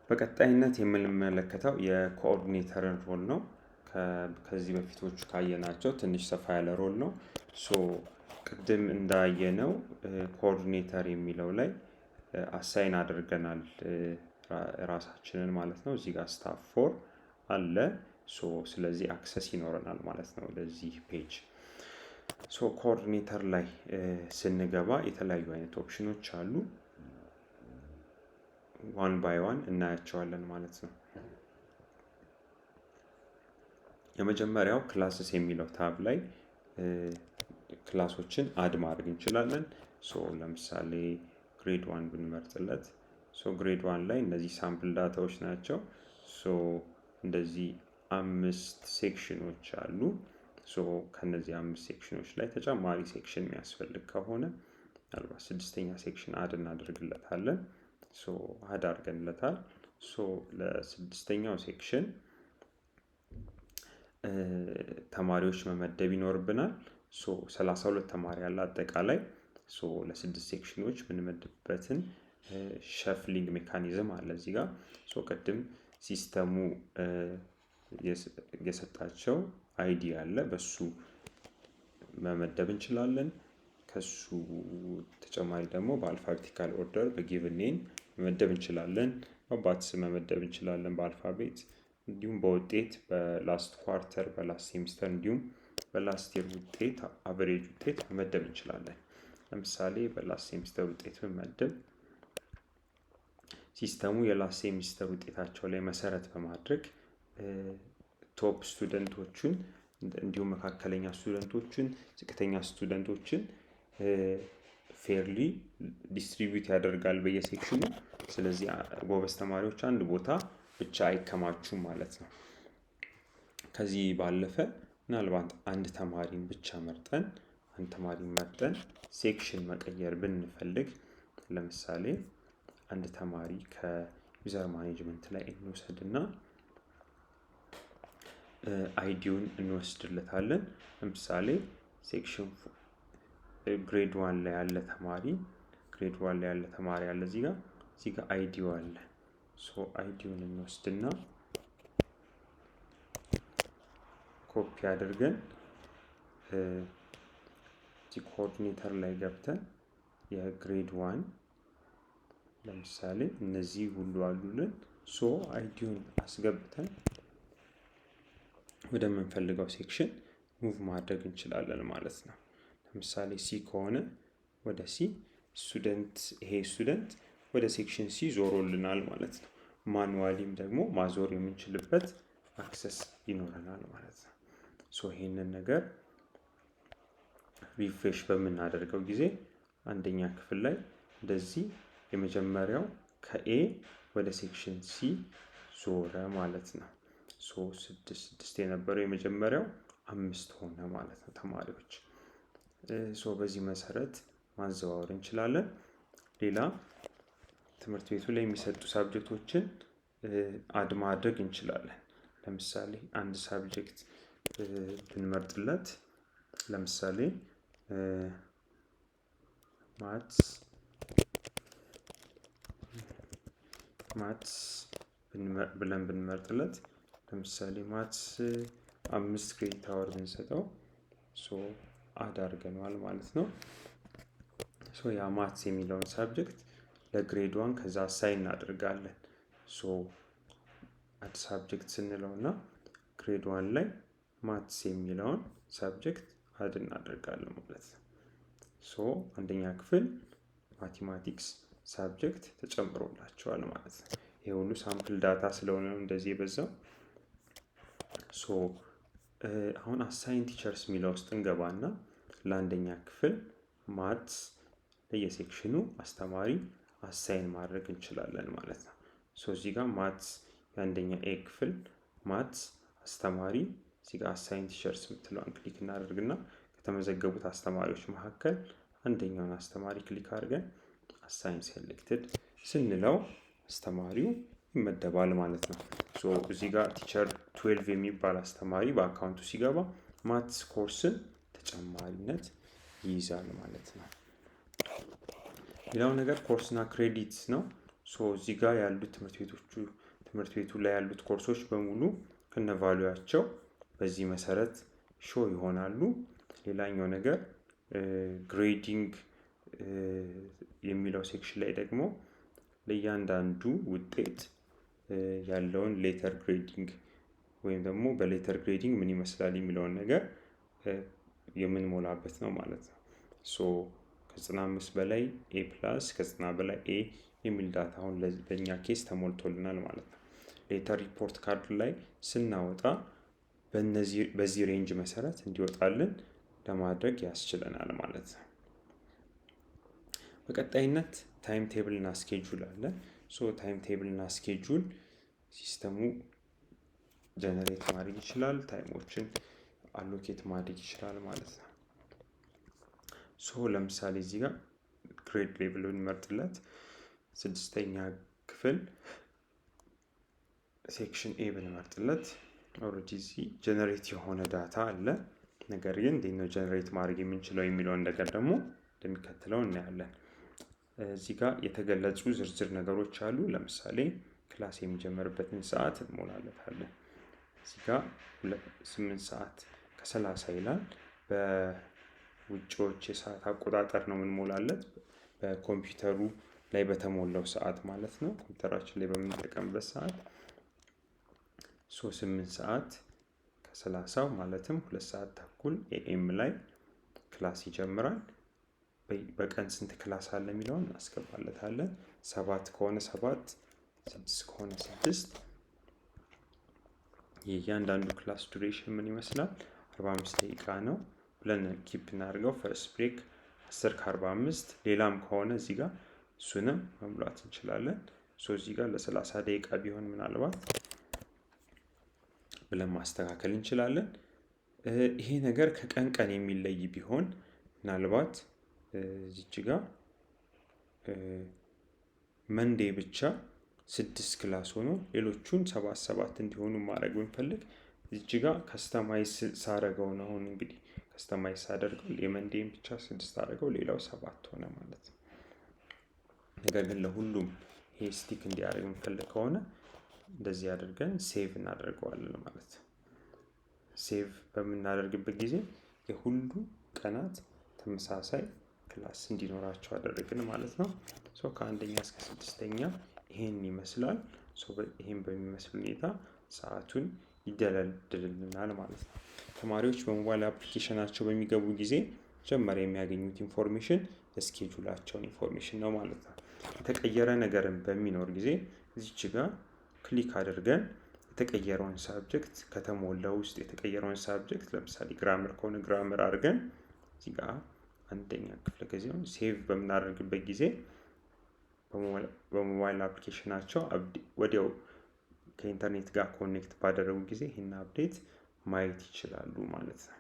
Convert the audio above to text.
በቀጣይነት የምንመለከተው የኮኦርዲኔተርን ሮል ነው። ከዚህ በፊቶቹ ካየናቸው ትንሽ ሰፋ ያለ ሮል ነው። ቅድም እንዳየነው ኮኦርዲኔተር የሚለው ላይ አሳይን አድርገናል ራሳችንን ማለት ነው። እዚህ ጋር ስታፍ ፎር አለ። ስለዚህ አክሰስ ይኖረናል ማለት ነው ለዚህ ፔጅ። ኮኦርዲኔተር ላይ ስንገባ የተለያዩ አይነት ኦፕሽኖች አሉ። ዋን ባይ ዋን እናያቸዋለን ማለት ነው። የመጀመሪያው ክላስስ የሚለው ታብ ላይ ክላሶችን አድ ማድረግ እንችላለን። ለምሳሌ ግሬድ 1 ብንመርጥለት ግሬድ 1 ላይ እነዚህ ሳምፕል ዳታዎች ናቸው። እንደዚህ 5 ሴክሽኖች አሉ። ከነዚህ 5 ሴክሽኖች ላይ ተጨማሪ ሴክሽን የሚያስፈልግ ከሆነ ምናልባት 6ኛ ሴክሽን አድ እናደርግለታለን። አድ አድርገንለታል። ለስድስተኛው ሴክሽን ተማሪዎች መመደብ ይኖርብናል። 32 ተማሪ ያለ አጠቃላይ ለስድስት ሴክሽኖች የምንመድብበትን ሸፍሊንግ ሜካኒዝም አለ እዚህ ጋር። ቅድም ሲስተሙ የሰጣቸው አይዲ አለ፣ በሱ መመደብ እንችላለን። ከሱ ተጨማሪ ደግሞ በአልፋቤቲካል ኦርደር በጊቭን ኔም መመደብ እንችላለን። በአባትስ መመደብ እንችላለን በአልፋቤት፣ እንዲሁም በውጤት በላስት ኳርተር፣ በላስት ሴሚስተር እንዲሁም በላስት የር ውጤት አቨሬጅ ውጤት መመደብ እንችላለን። ለምሳሌ በላስት ሴሚስተር ውጤት ብንመድብ ሲስተሙ የላስት ሴሚስተር ውጤታቸው ላይ መሰረት በማድረግ ቶፕ ስቱደንቶችን እንዲሁም መካከለኛ ስቱደንቶችን፣ ዝቅተኛ ስቱደንቶችን ፌርሊ ዲስትሪቢዩት ያደርጋል በየሴክሽኑ። ስለዚህ ጎበዝ ተማሪዎች አንድ ቦታ ብቻ አይከማቹም ማለት ነው። ከዚህ ባለፈ ምናልባት አንድ ተማሪን ብቻ መርጠን ሴክሽን መቀየር ብንፈልግ፣ ለምሳሌ አንድ ተማሪ ከዩዘር ማኔጅመንት ላይ እንወስድና አይዲውን እንወስድለታለን። ለምሳሌ ሴክሽን ግሬድ 1 ላይ ያለ ተማሪ አለ እዚህ ጋር አይዲው አለ። አይዲውን እንወስድና ኮፒ አድርገን ኮኦርዲኔተር ላይ ገብተን የግሬድ 1 ለምሳሌ እነዚህ ሁሉ አሉልን። አይዲውን አስገብተን ወደምንፈልገው ሴክሽን ሙቭ ማድረግ እንችላለን ማለት ነው። ለምሳሌ ሲ ከሆነ ወደ ሲ ይሄ ስቱደንት ወደ ሴክሽን ሲ ዞሮልናል ማለት ነው። ማኑዋሊም ደግሞ ማዞር የምንችልበት አክሰስ ይኖረናል ማለት ነው። ይሄንን ነገር ሪፍሬሽ በምናደርገው ጊዜ አንደኛ ክፍል ላይ እንደዚህ የመጀመሪያው ከኤ ወደ ሴክሽን ሲ ዞረ ማለት ነው። 6 የነበረው የመጀመሪያው 5 ሆነ ማለት ነው ተማሪዎች። በዚህ መሰረት ማዘዋወር እንችላለን። ሌላ ትምህርት ቤቱ ላይ የሚሰጡ ሳብጀክቶችን አድ ማድረግ እንችላለን። ለምሳሌ አንድ ሳብጀክት ብንመርጥለት፣ ለምሳሌ ማትስ ብለን ብንመርጥለት፣ ለምሳሌ ማትስ 5 ክሬዲት አወር ብንሰጠው አድ አድርገነዋል ማለት ነው። ያ ማትስ የሚለውን ሳብጀክት ለግሬድ 1 ከዛ አሳይን እናደርጋለን። አድ ሳብጀክት ስንለው እና ግሬድ 1 ላይ ማትስ የሚለውን ሳብጀክት አድ እናደርጋለን ማለት ነው። አንደኛ ክፍል ማቴማቲክስ ሳብጀክት ተጨምሮላቸዋል ማለት ነው። ይሄ ሁሉ ሳምፕል ዳታ ስለሆነ ነው እንደዚህ የበዛው። አሁን አሳይን ቲቸርስ የሚለው ውስጥ እንገባና ለአንደኛ ክፍል ማትስ ለየሴክሽኑ አስተማሪ አሳይን ማድረግ እንችላለን ማለት ነው። እዚህ ጋር ማትስ የአንደኛ ኤ ክፍል ማትስ አስተማሪ እዚህ ጋር አሳይን ቲቸርስ የምትለውን ክሊክ እናደርግና ከተመዘገቡት አስተማሪዎች መካከል አንደኛውን አስተማሪ ክሊክ አድርገን አሳይን ሴሌክትድ ስንለው አስተማሪው ይመደባል ማለት ነው። እዚህ ጋር ቲቸር 12 የሚባል አስተማሪ በአካውንቱ ሲገባ ማትስ ኮርስን ተጨማሪነት ይይዛል ማለት ነው። ሌላው ነገር ኮርስና ክሬዲት ነው። እዚህ ጋር ያሉት ትምህርት ቤቱ ላይ ያሉት ኮርሶች በሙሉ ከነቫሉያቸው በዚህ መሰረት ሾው ይሆናሉ። ሌላኛው ነገር ግሬዲንግ የሚለው ሴክሽን ላይ ደግሞ ለእያንዳንዱ ውጤት ያለውን ሌተር ግሬዲንግ ወይም ደግሞ በሌተር ግሬዲንግ ምን ይመስላል የሚለውን ነገር የምንሞላበት ነው ማለት ነው። ከ95 በላይ ኤ ፕላስ ከ90 በላይ ኤ የሚል ዳታ አሁን በእኛ ኬስ ተሞልቶልናል ማለት ነው። ሌተር ሪፖርት ካርድ ላይ ስናወጣ በዚህ ሬንጅ መሰረት እንዲወጣልን ለማድረግ ያስችለናል ማለት ነው። በቀጣይነት ታይም ቴብል እና ስኬጁል አለ። ታይም ቴብል እና ስኬጁል ሲስተሙ ጀነሬት ማድረግ ይችላል፣ ታይሞችን አሎኬት ማድረግ ይችላል ማለት ነው። ለምሳሌ እዚህ ጋር ግሬድ ሌቭሉን መርጥለት 6ኛ ክፍል ሴክሽን ኤ ብንመርጥለት ኦልሬዲ እዚህ ጀነሬት የሆነ ዳታ አለ። ነገር ግን እንዴት ነው ጀነሬት ማድረግ የምንችለው የሚለውን ነገር ደግሞ እንደሚከተለው እናያለን። እዚህ ጋር የተገለጹ ዝርዝር ነገሮች አሉ። ለምሳሌ ክላስ የሚጀምርበትን ሰዓት እንሞላለታለን። እዚህ ጋር 8 ሰዓት ከ30 ይላል። በውጪዎች የሰዓት አቆጣጠር ነው የምንሞላለት፣ በኮምፒውተሩ ላይ በተሞላው ሰዓት ማለት ነው። ኮምፒውተራችን ላይ በምንጠቀምበት ሰዓት 8 ሰዓት ከ30 ማለትም 2 ሰዓት ተኩል ኤኤም ላይ ክላስ ይጀምራል። በቀን ስንት ክላስ አለ የሚለውን እናስገባለታለን። 7 ከሆነ 7፣ 6 ከሆነ 6። የእያንዳንዱ ክላስ ዱሬሽን ምን ይመስላል? 45 ደቂቃ ነው ብለን ኪፕ እናድርገው። ፈርስት ብሬክ 10 ከ45። ሌላም ከሆነ እዚህ ጋር እሱንም መሙላት እንችላለን። እዚህ ጋር ለ30 ደቂቃ ቢሆን ምናልባት ብለን ማስተካከል እንችላለን። ይሄ ነገር ከቀን ቀን የሚለይ ቢሆን ምናልባት እዚች ጋር መንዴ ብቻ 6 ክላስ ሆኖ ሌሎቹን 7 እንዲሆኑ ማድረግ ብንፈልግ እዚች ጋር ከስተማይዝ ሳደርገው ነው። አሁን እንግዲህ ከስተማይዝ ሳደርገው የመንዴን ብቻ 6 አደረገው፣ ሌላው 7 ሆነ ማለት ነው። ነገር ግን ለሁሉም ይሄ ስቲክ እንዲያደርግ የምንፈልግ ከሆነ እንደዚህ አድርገን ሴቭ እናደርገዋለን ማለት ነው። ሴቭ በምናደርግበት ጊዜ የሁሉ ቀናት ተመሳሳይ ክላስ እንዲኖራቸው አደረግን ማለት ነው። ከ1ኛ እስከ 6ኛ ይሄን ይመስላል። ይሄን በሚመስል ሁኔታ ሰዓቱን ይደለድልናል ማለት ነው። ተማሪዎች በሞባይል አፕሊኬሽናቸው በሚገቡ ጊዜ መጀመሪያ የሚያገኙት ኢንፎርሜሽን የስኬጁላቸውን ኢንፎርሜሽን ነው ማለት ነው። የተቀየረ ነገርን በሚኖር ጊዜ እዚች ጋር ክሊክ አድርገን የተቀየረውን ሳብጀክት ከተሞላው ውስጥ የተቀየረውን ሳብጀክት ለምሳሌ ግራመር ከሆነ ግራመር አድርገን እዚህ ጋር 1ኛ ክፍለ ጊዜውን ሴቭ በምናደርግበት ጊዜ በሞባይል አፕሊኬሽናቸው ወዲያው ከኢንተርኔት ጋር ኮኔክት ባደረጉ ጊዜ ይህን አፕዴት ማየት ይችላሉ ማለት ነው።